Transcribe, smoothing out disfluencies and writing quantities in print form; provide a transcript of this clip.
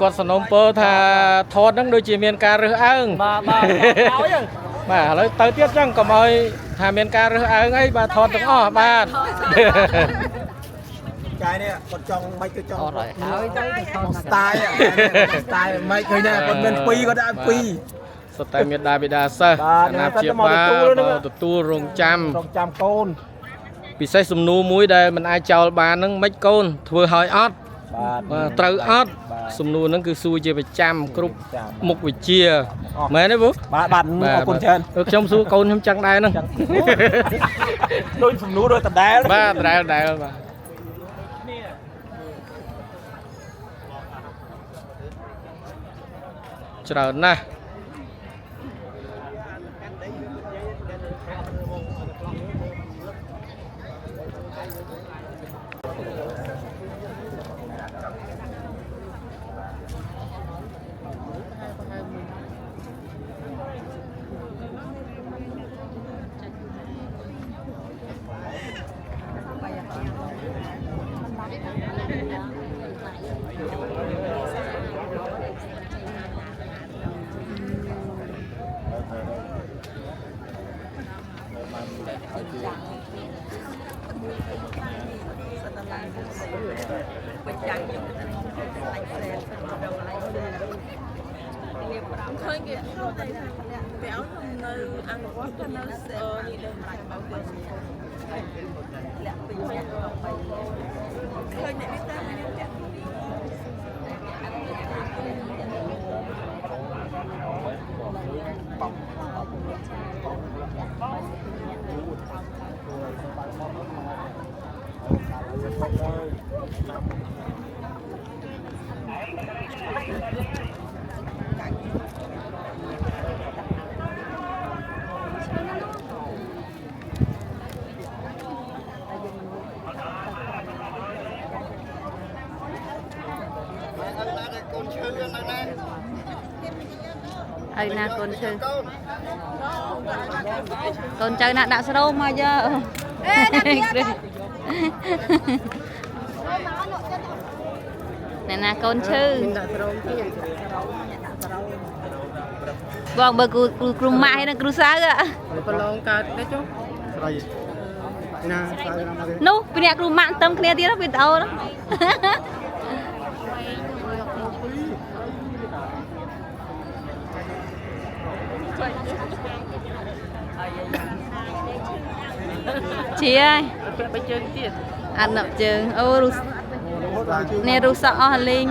គាត់สนมពើថាថតហ្នឹងដូចជាមានការរើសអើងបាទឥឡូវទៅទៀតចឹងកុំឲ្យថាមានការរើសអើងអីបាទថតទាំងអស់បាទចាយនេះគាត់ចង់មិនទៅចង់ហើយទៅស្ទាយស្ទាយមិនឃើញទេគាត់មាន2គាត់ដាក់2សុទ្ធតែមេដាបេដាសិស្សអាណាព្យាបាលទទួលរងចាំកូនពិសេសសំណួរមួយដែលមិនអាចចោលបានហ្នឹងមិនកូនធ្វើឲ្យអត់បាទត្រូវអត់សំណួរហ្នឹងគឺសួរជាប្រចាំគ្រប់មុខវិជ្ជាមែនទេបងបាទអរគុណច្រើនខ្ញុំសួរកូនខ្ញុំចឹងដែរហ្នឹងដូចសំណួរដូចដដែលបាទដដែលបាទច្រើនណាស់ឃើញគេទៅតែទៅឲ្យនៅអង្គវត្តទៅនៅនេះទៅម្លាយមកទៅលាក់ពេញទៅឃើញអ្នកនេះតាមនេះចាai na con chơi con chơi nè đã sâu mà giờ nè nè con chơi vâng bờ cù mai nó cù sao ạ nô bây giờ cù mạng tâm kia đi đó bị đau đó chị ơi ăn nộp trường ô nè ru sợ linh